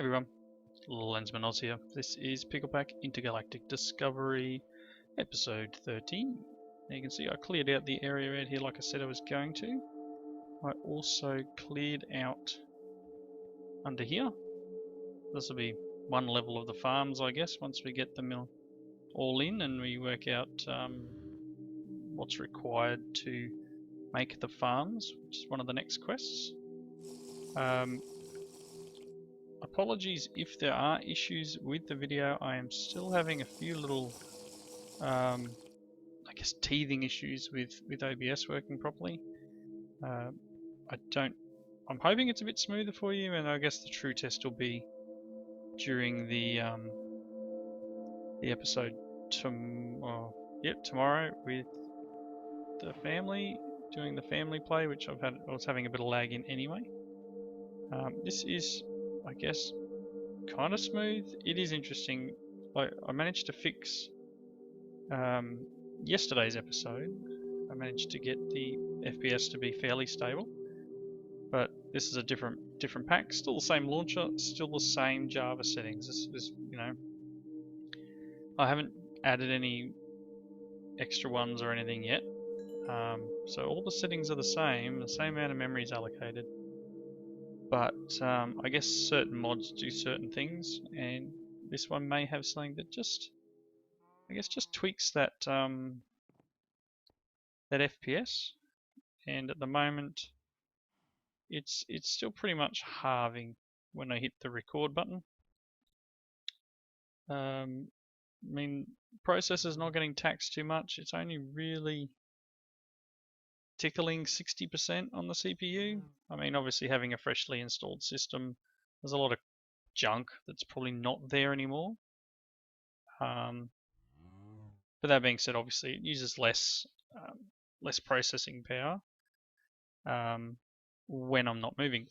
Everyone, Lensman Oz here. This is Pickle Intergalactic Discovery, episode 13. Now you can see I cleared out the area around here like I said I was going to. I also cleared out under here. This will be one level of the farms, I guess, once we get them all in and we work out what's required to make the farms, which is one of the next quests. Apologies if there are issues with the video. I am still having a few little, I guess, teething issues with OBS working properly. I'm hoping it's a bit smoother for you, and I guess the true test will be during the episode tomorrow with the family, doing the family play, which I was having a bit of lag in anyway. This is, I guess, kind of smooth. It is interesting. I managed to fix yesterday's episode. I managed to get the FPS to be fairly stable, but this is a different pack. Still the same launcher, still the same Java settings. This is, I haven't added any extra ones or anything yet. So all the settings are the same amount of memory is allocated. But I guess certain mods do certain things, and this one may have something that just tweaks that that FPS. And at the moment, it's still pretty much halving when I hit the record button. I mean, processor's not getting taxed too much. It's only really tickling 60% on the CPU. I mean, obviously having a freshly installed system, there's a lot of junk that's probably not there anymore. But that being said, obviously it uses less processing power when I'm not moving,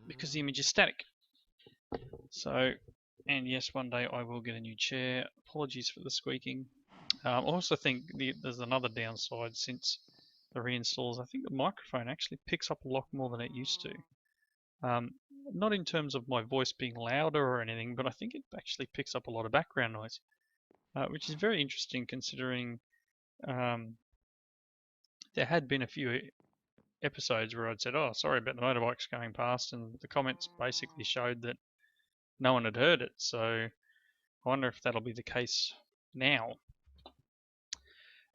because the image is static. So, and yes, one day I will get a new chair. Apologies for the squeaking. I also think there's another downside since the reinstalls. I think the microphone actually picks up a lot more than it used to. Not in terms of my voice being louder or anything, but I think it actually picks up a lot of background noise, which is very interesting considering there had been a few episodes where I'd said, oh, sorry about the motorbikes going past, and the comments basically showed that no one had heard it. So I wonder if that'll be the case now.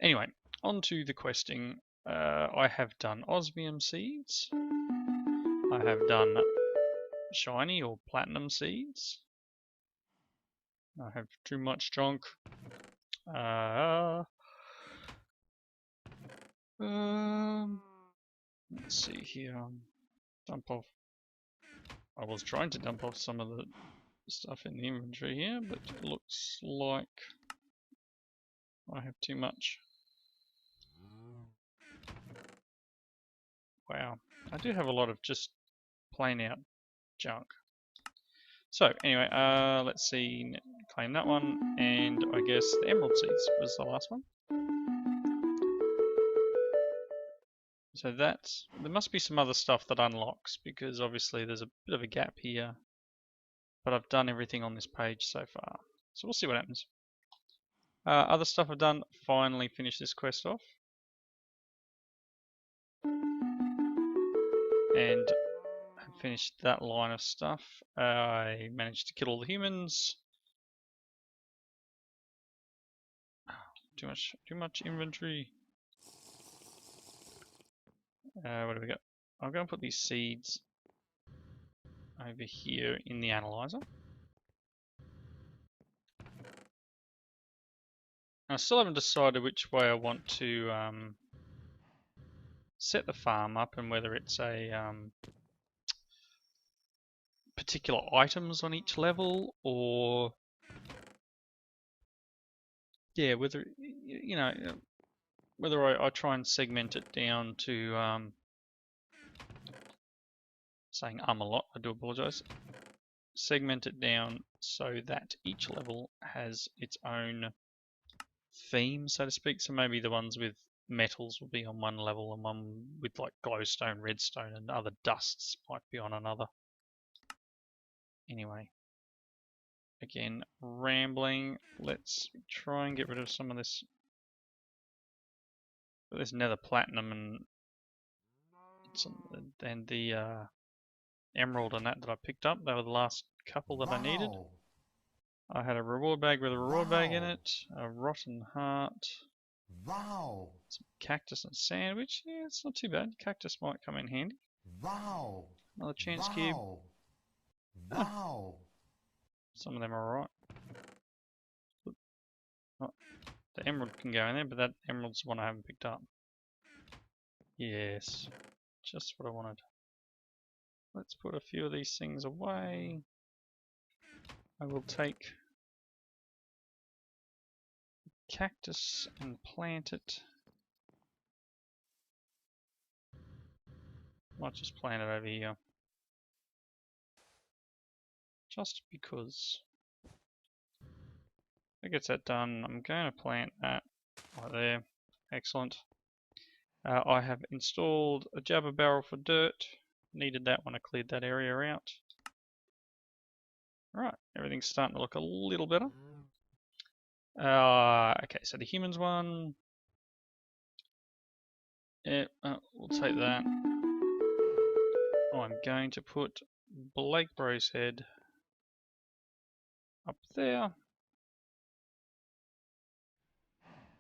Anyway, on to the questing. I have done osmium seeds. I have done shiny or platinum seeds. I have too much junk. Let's see here. Dump off. I was trying to dump off some of the stuff in the inventory here, but it looks like I have too much. Wow, I do have a lot of just plain out junk. So anyway, let's see, claim that one, and I guess the emerald seeds was the last one. So there must be some other stuff that unlocks, because obviously there's a bit of a gap here, but I've done everything on this page so far. So we'll see what happens. Other stuff I've done, finally finished this quest off. And I finished that line of stuff. I managed to kill all the humans. Too much inventory. What do we got? I'm going to put these seeds over here in the analyzer. I still haven't decided which way I want to set the farm up, and whether it's a particular items on each level, or yeah, whether whether I try and segment it down to saying a lot. I do apologize. Segment it down so that each level has its own theme, so to speak. So maybe the ones with metals will be on one level, and one with like glowstone, redstone, and other dusts might be on another. Anyway, again, rambling. Let's try and get rid of some of this nether platinum and the emerald and that I picked up. They were the last couple that I needed. I had a reward bag with a reward bag in it, a rotten heart, some cactus and sand, which, yeah, it's not too bad. Cactus might come in handy. Another chance cube. Some of them are alright. Oh, the emerald can go in there, but that emerald's the one I haven't picked up. Yes, just what I wanted. Let's put a few of these things away. I will take cactus and plant it. Might just plant it over here. Just because. That gets that done. I'm going to plant that right there. Excellent. I have installed a jabber barrel for dirt. Needed that when I cleared that area out. Right, everything's starting to look a little better. Okay, so the humans one. Yeah, we'll take that. I'm going to put Blake Bro's head up there.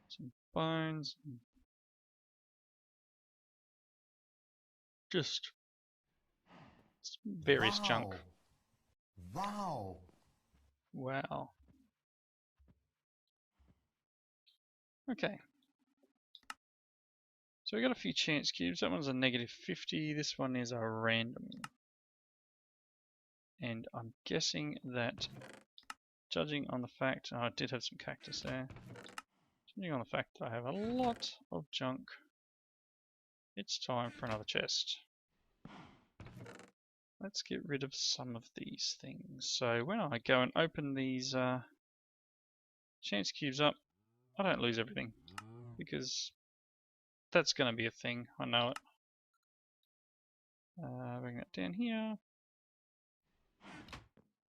Some bones. Just various junk. Wow. Okay. So we got a few chance cubes. That one's a -50. This one is a random. And I'm guessing that, judging on the fact, I did have some cactus there. Judging on the fact that I have a lot of junk, it's time for another chest. Let's get rid of some of these things. So when I go and open these chance cubes up, I don't lose everything, because that's going to be a thing. I know it. Bring that down here.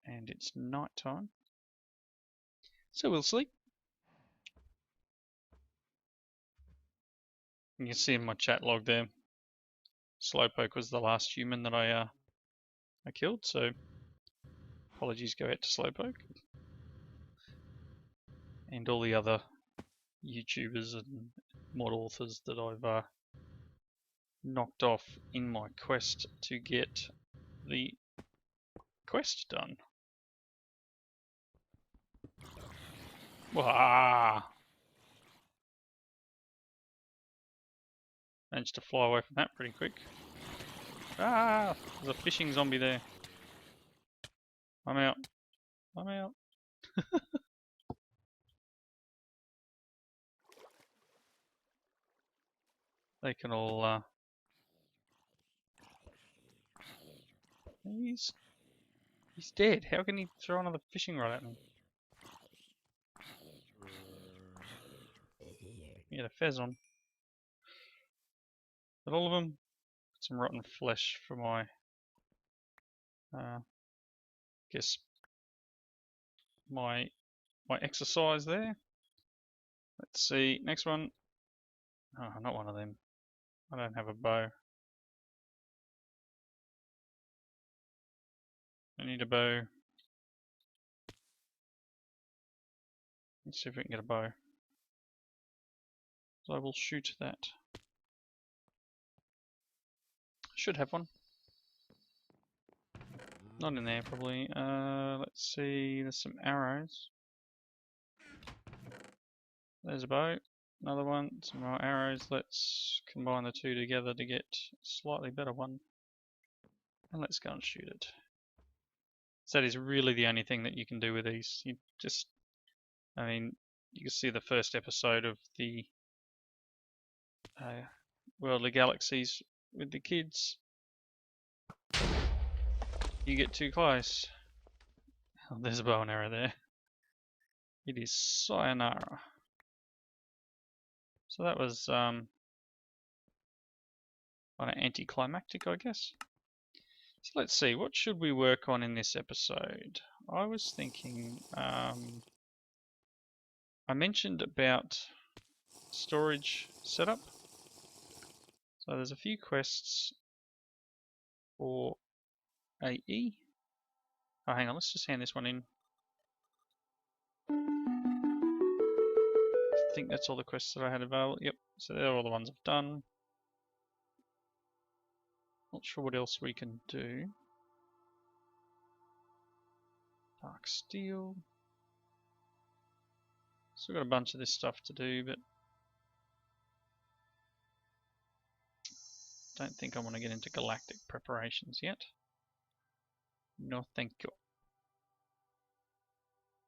And it's night time. So we'll sleep. You can see in my chat log there, Slowpoke was the last human that I killed, so apologies go out to Slowpoke. And all the other YouTubers and mod authors that I've knocked off in my quest to get the quest done. Wah! Managed to fly away from that pretty quick. Ah! There's a fishing zombie there. I'm out. I'm out. They can all He's dead. How can he throw another fishing rod at me? Get a fez on. But all of them, some rotten flesh for my, guess, my exercise there. Let's see, next one. Oh, not one of them. I don't have a bow. I need a bow. Let's see if we can get a bow. So I will shoot that. Should have one. Not in there probably. Let's see, there's some arrows. There's a bow. Another one, some more arrows. Let's combine the two together to get a slightly better one. And let's go and shoot it. So that is really the only thing that you can do with these. You just, I mean, you can see the first episode of the World of Galaxies with the kids. You get too close. Oh, there's a bow and arrow there. It is sayonara. So that was kind of anticlimactic, I guess. So let's see, what should we work on in this episode? I was thinking, I mentioned about storage setup. So there's a few quests for AE. Oh, hang on, let's just hand this one in. I think that's all the quests that I had available. Yep, so they're all the ones I've done. Not sure what else we can do. Dark Steel. Still got a bunch of this stuff to do, but don't think I want to get into galactic preparations yet. No, thank you.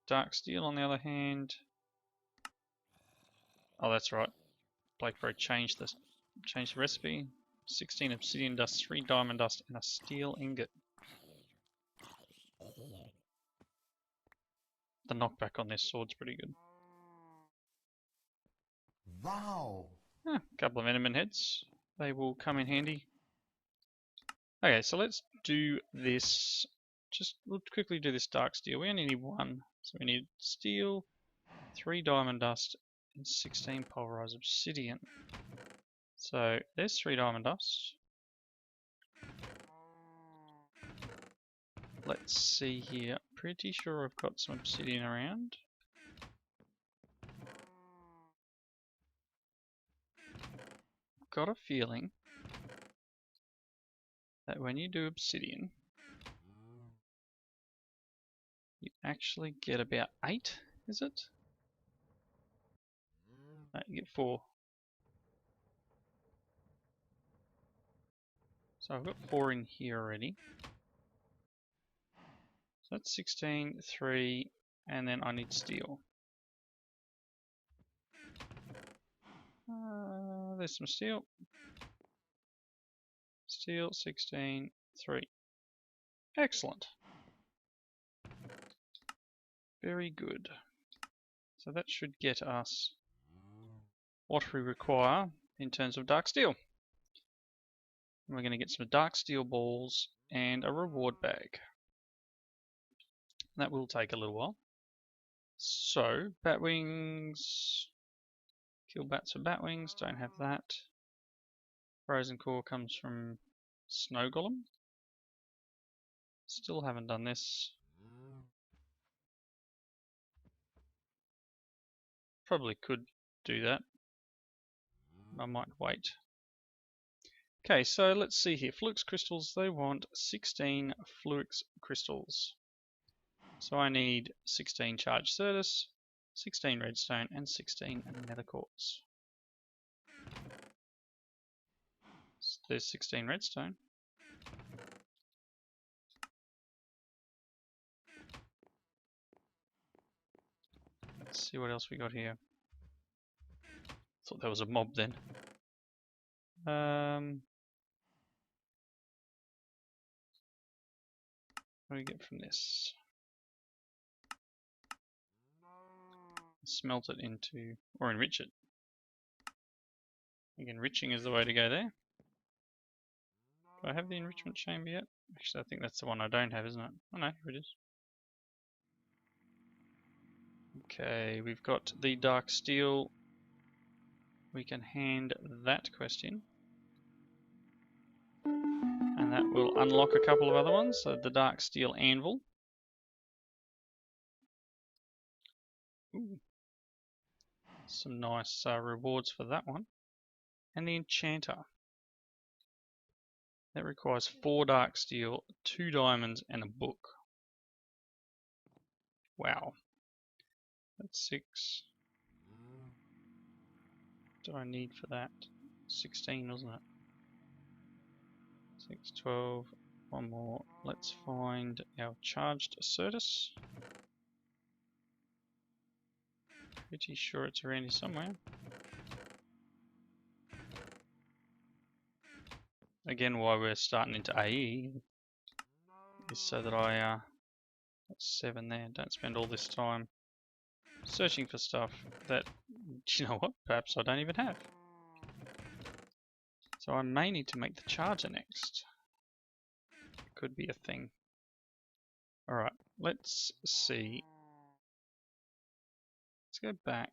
Dark Steel, on the other hand. Oh, that's right. Blackberry changed the recipe. 16 obsidian dust, 3 diamond dust, and a steel ingot. The knockback on this sword's pretty good. Wow! A couple of enderman heads. They will come in handy. Okay, so let's do this. We'll quickly do this dark steel. We only need 1. So we need steel, 3 diamond dust, and 16 pulverized obsidian. So there's 3 diamond dust. Let's see here. Pretty sure I've got some obsidian around. Got a feeling that when you do obsidian, you actually get about 8, is it? No, you get 4. So I've got 4 in here already. So that's 16, 3, and then I need steel. There's some steel. Steel, 16, 3. Excellent. Very good. So that should get us what we require in terms of dark steel. We're going to get some dark steel balls and a reward bag. That will take a little while. So, bat wings. Kill bats for bat wings, don't have that. Frozen core comes from snow golem. Still haven't done this. Probably could do that. I might wait. Okay, so let's see here. Flux crystals, they want 16 flux crystals. So I need 16 charged certus, 16 redstone, and 16 nether quartz. So there's 16 redstone. Let's see what else we got here. Thought there was a mob then. What do we get from this? Smelt it into, or enrich it. I think enriching is the way to go there. Do I have the enrichment chamber yet? Actually, I think that's the one I don't have, isn't it? Oh no, here it is. Okay, we've got the dark steel. We can hand that quest in. And that will unlock a couple of other ones. So the dark steel anvil. Ooh. Some nice rewards for that one. And the enchanter. That requires 4 dark steel, 2 diamonds, and a book. Wow. That's 6. What do I need for that? 16, wasn't it? 6, 12, 1 more. Let's find our charged certus. Pretty sure it's around here somewhere. Again, why we're starting into AE is so that I, that's 7 there, don't spend all this time searching for stuff that, you know what, perhaps I don't even have. So I may need to make the charger next. Could be a thing. Alright, let's see. Let's go back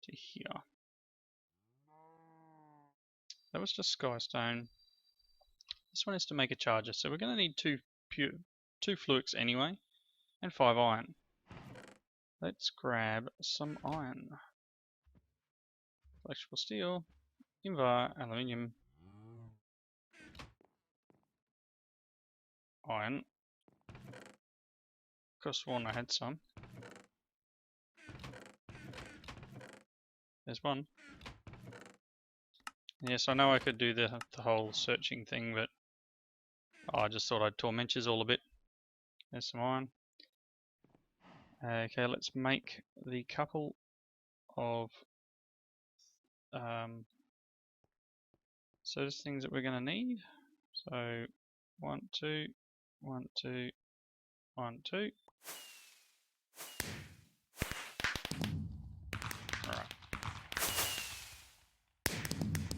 to here. That was just Skystone. This one is to make a charger, so we're going to need two flukes anyway, and 5 iron. Let's grab some iron. Electrical steel, Invar, aluminium, iron. Could have sworn I had some. There's one. Yes, I know I could do the whole searching thing, but I just thought I'd torment you all a bit. There's some iron. Okay, let's make the couple of so there's things that we're going to need. So 1, 2, 1, 2, 1, 2. Alright.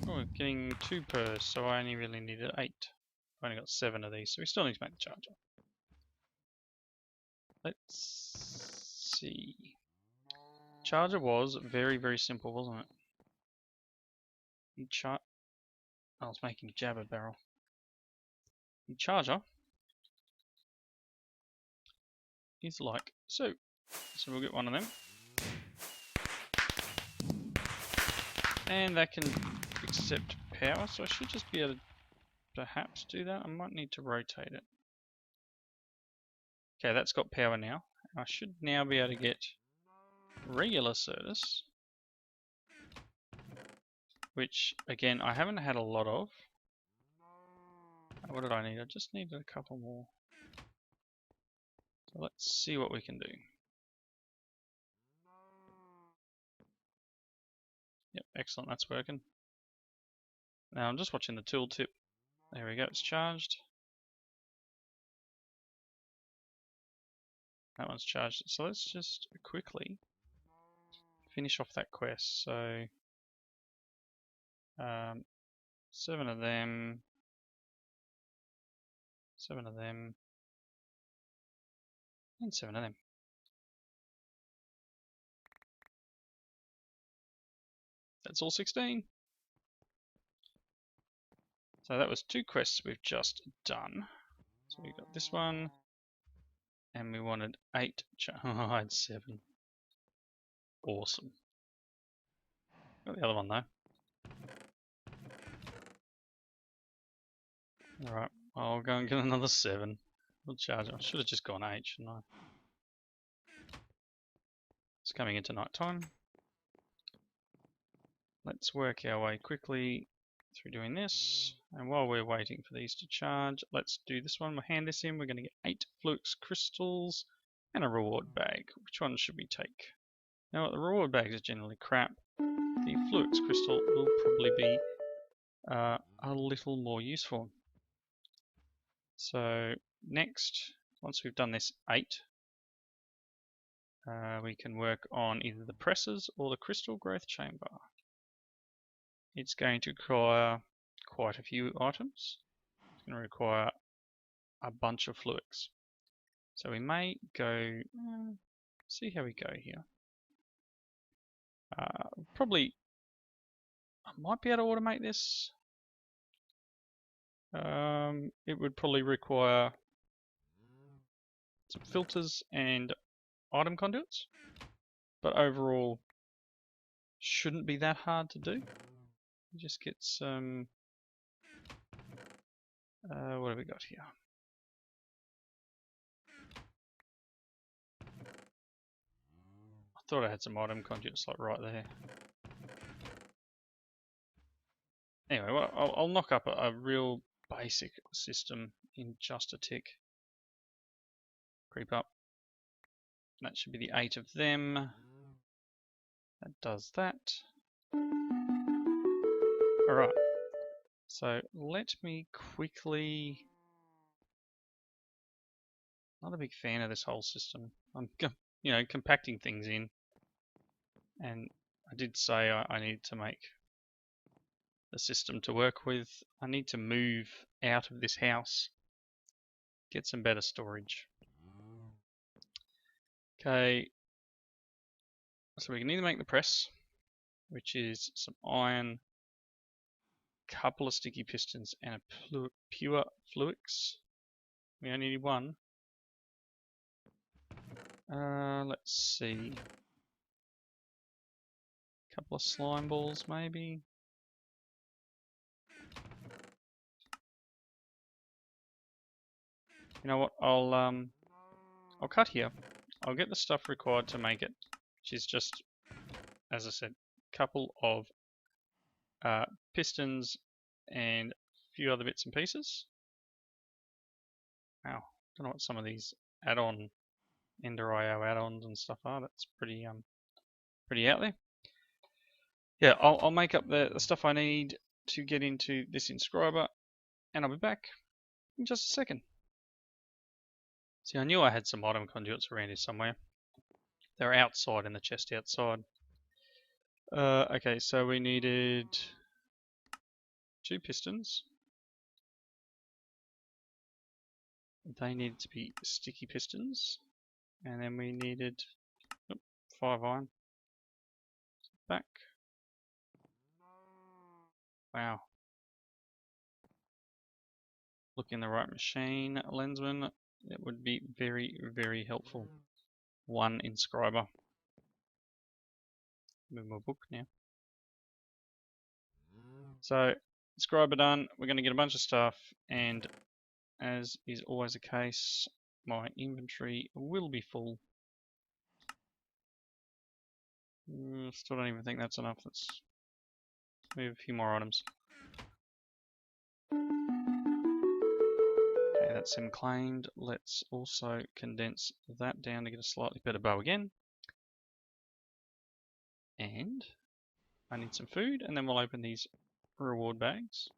Oh, we're getting 2 per, so I only really needed 8. I've only got 7 of these, so we still need to make the charger. Let's see. Charger was very, very simple, wasn't it? I was making a jabber barrel. The charger is like so. So we'll get one of them. And that can accept power, so I should just be able to perhaps do that. I might need to rotate it. Okay, that's got power now. I should now be able to get regular service, which again I haven't had a lot of. What did I need? I just needed a couple more. So let's see what we can do. Yep, excellent, that's working. Now I'm just watching the tooltip. There we go, it's charged. That one's charged. So let's just quickly finish off that quest. So 7 of them, 7 of them, and 7 of them. That's all 16. So that was 2 quests we've just done. So we got this one, and we wanted 8. Oh, I had 7. Awesome. Got the other one though. Alright, I'll go and get another 7. We'll charge it. I should have just gone 8, shouldn't I? It's coming into night time. Let's work our way quickly through doing this. And while we're waiting for these to charge, let's do this one. We'll hand this in. We're going to get 8 flukes crystals and a reward bag. Which one should we take? Now, the reward bags are generally crap. The flukes crystal will probably be a little more useful. So next, once we've done this 8, we can work on either the presses or the crystal growth chamber. It's going to require quite a few items. It's going to require a bunch of flukes. So we may go, see how we go here. Probably, I might be able to automate this. It would probably require some filters and item conduits, but overall shouldn't be that hard to do. Just get some, what have we got here? I thought I had some item conduits like right there. Anyway, well, I'll knock up a real basic system in just a tick. Creep up. That should be the 8 of them. That does that. Alright. So let me quickly... Not a big fan of this whole system. I'm, compacting things in. And I did say I need to make the system to work with. I need to move out of this house. Get some better storage. Okay, so we can either make the press, which is some iron, couple of sticky pistons, and a pure fluix. We only need one. Let's see. Couple of slime balls, maybe. You know what? I'll cut here. I'll get the stuff required to make it, which is just, as I said, a couple of pistons and a few other bits and pieces. Wow, don't know what some of these add-on Ender.io add-ons and stuff are. That's pretty out there. Yeah, I'll make up the stuff I need to get into this inscriber, and I'll be back in just a second. See, I knew I had some item conduits around here somewhere. They're outside in the chest outside. Okay, so we needed 2 pistons. They needed to be sticky pistons. And then we needed 5 iron. Back. Wow. Look in the right machine, Lensman. It would be very, very helpful. 1 inscriber. Move my book now. So, inscriber done. We're going to get a bunch of stuff, and as is always the case, my inventory will be full. Still don't even think that's enough. Let's move a few more items. Okay, that's him claimed. Let's also condense that down to get a slightly better bow again. And I need some food, and then we'll open these reward bags.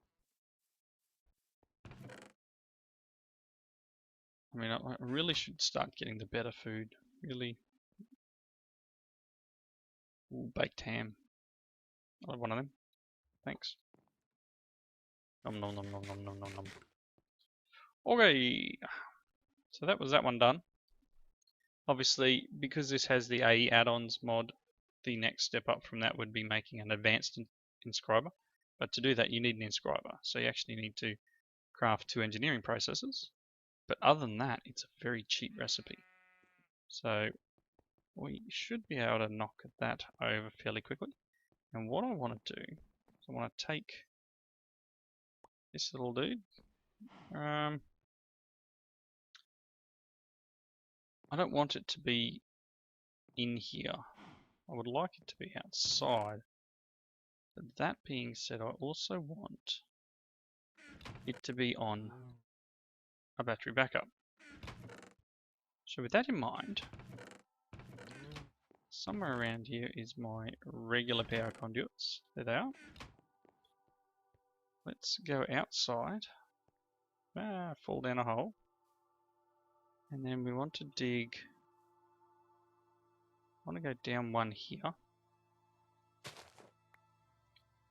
I mean, I really should start getting the better food. Really. Ooh, baked ham. I'll have one of them. Thanks. Nom nom nom nom nom nom nom nom. Okay. So that was that one done. Obviously, because this has the AE add-ons mod, the next step up from that would be making an advanced inscriber. But to do that, you need an inscriber. So you actually need to craft 2 engineering processes. But other than that, it's a very cheap recipe. So we should be able to knock that over fairly quickly. And what I want to do is I want to take this little dude. I don't want it to be in here. I would like it to be outside. But that being said, I also want it to be on a battery backup. So with that in mind, somewhere around here is my regular power conduits. There they are. Let's go outside. Fall down a hole. And then we want to dig. I want to go down one here.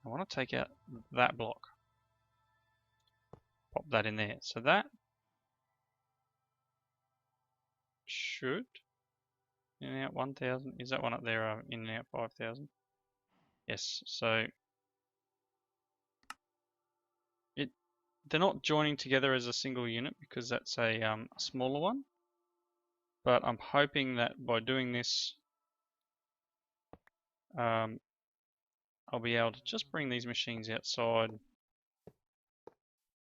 I want to take out that block. Pop that in there. So that should in and out 1000. Is that one up there in and out 5000? Yes. So they're not joining together as a single unit because that's a smaller one. But I'm hoping that by doing this, I'll be able to just bring these machines outside,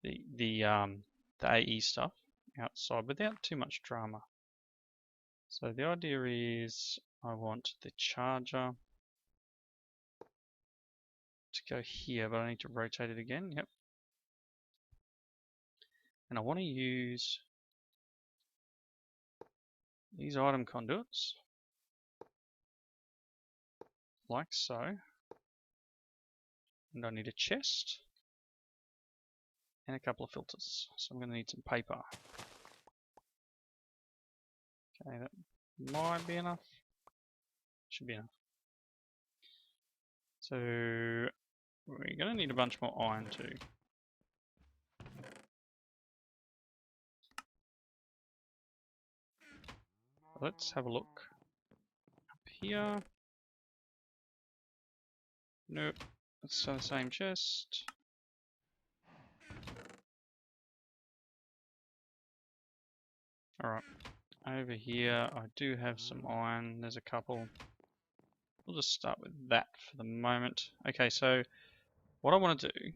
the AE stuff outside without too much drama. So the idea is I want the charger to go here, but I need to rotate it again. Yep. And I want to use these item conduits like so. And I need a chest and a couple of filters. So I'm going to need some paper. Okay, that might be enough. Should be enough. So we're going to need a bunch more iron too. let's have a look. Up here. Nope. It's the same chest. Alright. Over here I do have some iron. There's a couple. We'll just start with that for the moment. Okay, so what I want to do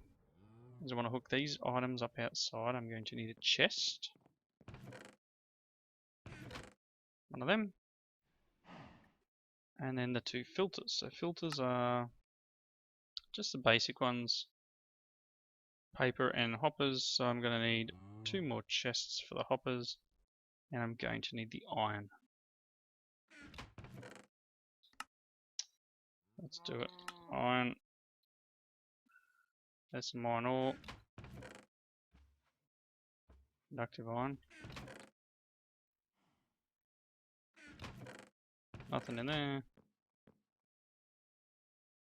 is I want to hook these items up outside. I'm going to need a chest. One of them. And then the two filters. So filters are just the basic ones. Paper and hoppers. So I'm going to need 2 more chests for the hoppers. And I'm going to need the iron. Let's do it. Iron. There's some iron ore. Conductive iron. Nothing in there.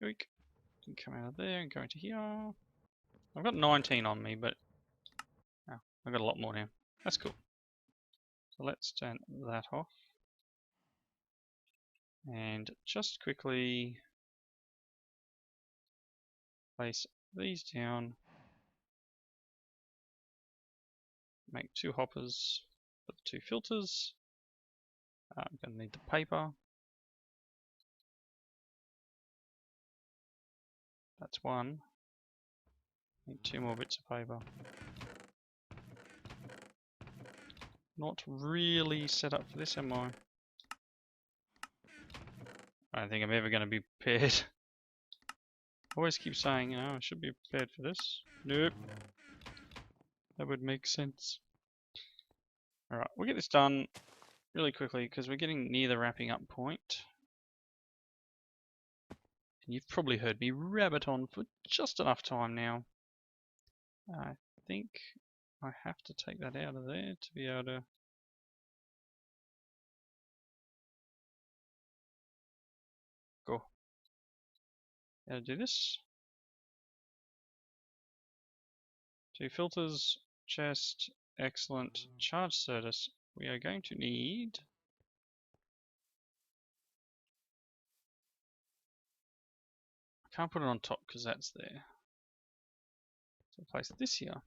Yoink. Can come out of there and go into here. I've got 19 on me, but oh, I've got a lot more now. That's cool. So let's turn that off. And just quickly place these down. Make 2 hoppers for the 2 filters. I'm going to need the paper. That's 1. Need 2 more bits of paper. Not really set up for this, am I? I don't think I'm ever going to be prepared. I always keep saying, you know, I should be prepared for this. Nope. That would make sense. Alright, we'll get this done really quickly because we're getting near the wrapping up point. And you've probably heard me rabbit on for just enough time now. I think I have to take that out of there to be able to... Go. How to do this? 2 filters, chest, excellent, charge service. We are going to need... I can't put it on top because that's there. So I'll place this here.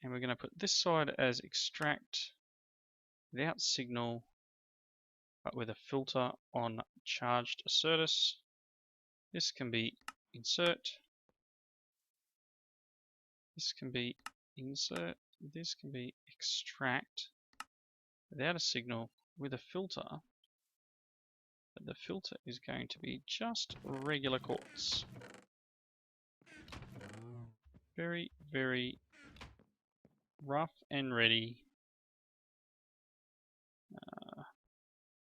And we're going to put this side as extract without signal, but with a filter on charged Certus. This can be insert. This can be insert. This can be extract without a signal with a filter. But the filter is going to be just regular quartz. Very, very rough and ready.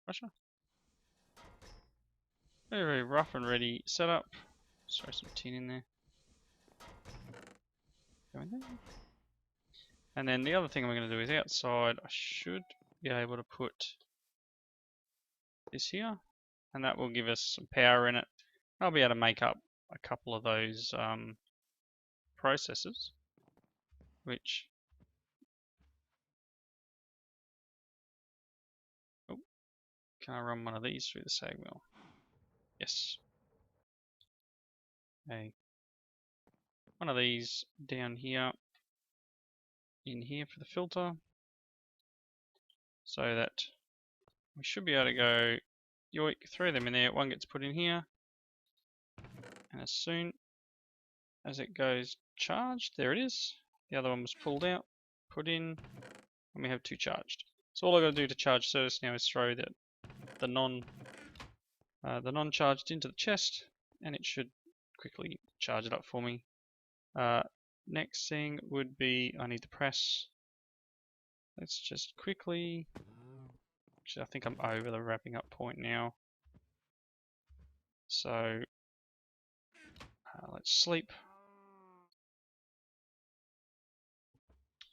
Russia? Very, very rough and ready setup. Just throw some tin in there. Go in there. And then the other thing I'm going to do is outside, I should be able to put this here. And that will give us some power in it. I'll be able to make up a couple of those processes, which... Oh, can I run one of these through the sag mill? Yes. Okay. One of these down here, in here for the filter, so that we should be able to go, yoink, throw them in there, one gets put in here, and as soon as it goes charged, there it is, the other one was pulled out, put in, and we have 2 charged. So all I've got to do to charge Certus now is throw the non-charged into the chest, and it should quickly charge it up for me. Next thing would be I need the press. Let's just quickly... Actually, I think I'm over the wrapping up point now. So let's sleep.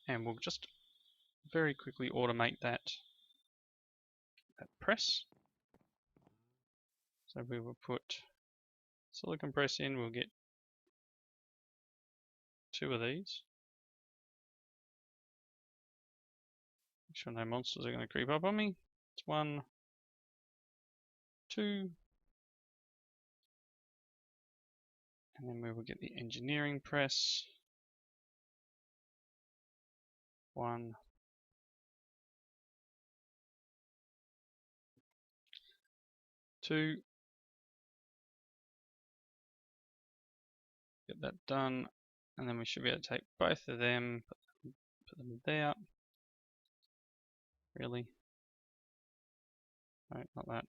And we'll just very quickly automate that press. So we will put silicon press in, we'll get 2 of these. Make sure no monsters are going to creep up on me. It's 1, 2, and then we will get the engineering press. 1, 2. Get that done, and then we should be able to take both of them, put them there. Really? No, not that.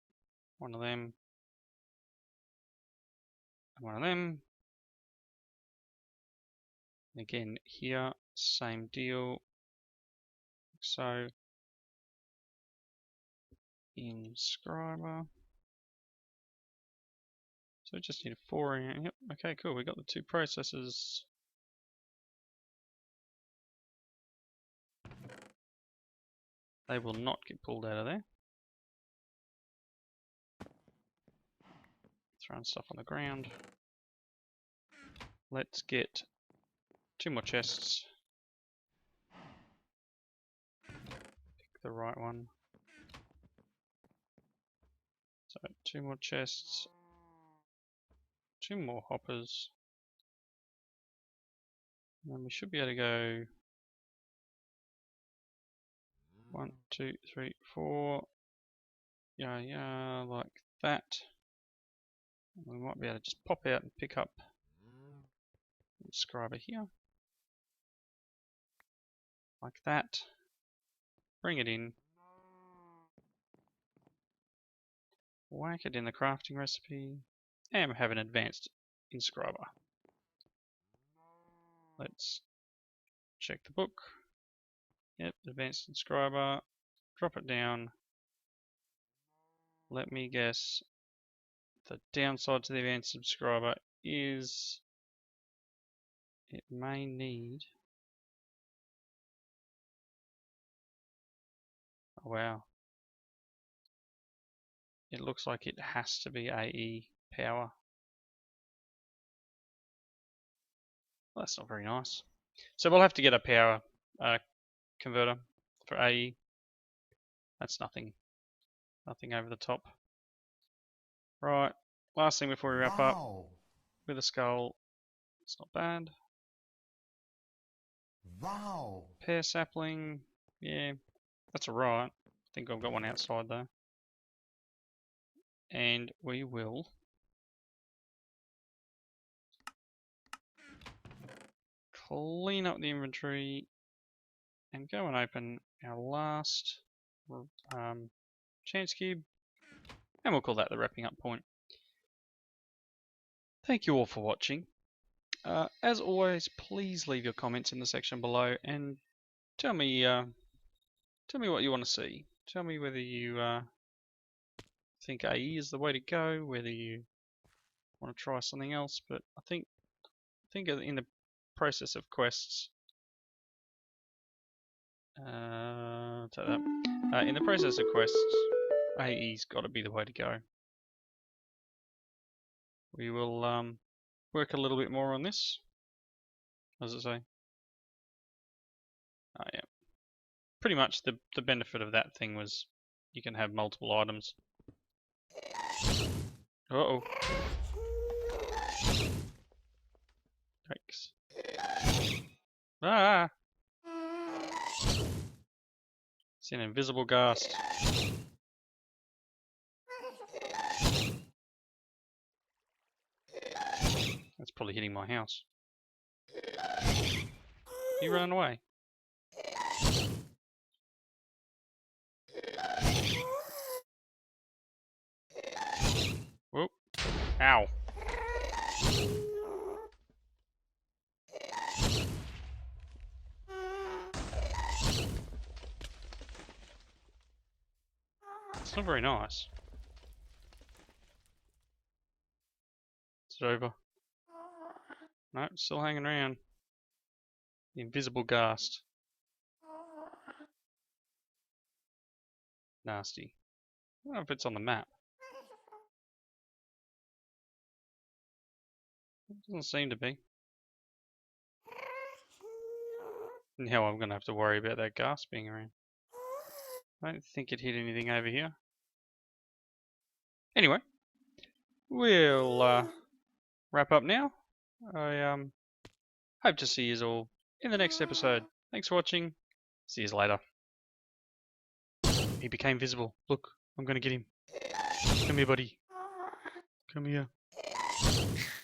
One of them. And one of them. And again, here, same deal. Like so. Inscriber. So we just need 4 in. Yep. Okay, cool. We got the 2 processors. They will not get pulled out of there. Throwing stuff on the ground. Let's get 2 more chests. Pick the right one. So 2 more chests. 2 more hoppers. And then we should be able to go 1, 2, 3, 4. Yeah, like that. We might be able to just pop out and pick up the inscriber here. Like that. Bring it in. Whack it in the crafting recipe. And we have an advanced inscriber. Let's check the book. Yep, advanced inscriber. Drop it down. Let me guess. The downside to the advanced inscriber is it may need. Oh, wow. It looks like it has to be AE power. Well, that's not very nice. So we'll have to get a power converter for AE. That's nothing over the top. Right, last thing before we wrap up. With a skull, it's not bad. Wow. Pear sapling, yeah, that's alright. I think I've got one outside though. And we will clean up the inventory and go and open our last chance cube, and we'll call that the wrapping up point. Thank you all for watching. As always, please leave your comments in the section below and tell me what you want to see. Tell me whether you think AE is the way to go, whether you want to try something else. But I think in the process of quests, in the process of quests, AE's got to be the way to go. We will work a little bit more on this. What does it say? Oh yeah. Pretty much the benefit of that thing was you can have multiple items. Uh-oh. Yikes. Ah! It's an invisible ghast. That's probably hitting my house. You running away? Whoop. Ow. It's not very nice. Is it over? No, still hanging around. The invisible ghast. Nasty. I don't know if it's on the map. It doesn't seem to be. Now I'm going to have to worry about that ghast being around. I don't think it hit anything over here. Anyway, we'll wrap up now. I hope to see you all in the next episode. Thanks for watching. See you later. He became visible. Look, I'm gonna get him. Come here, buddy. Come here.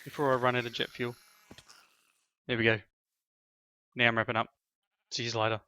Before I run out of jet fuel. There we go. Now I'm wrapping up. See you later.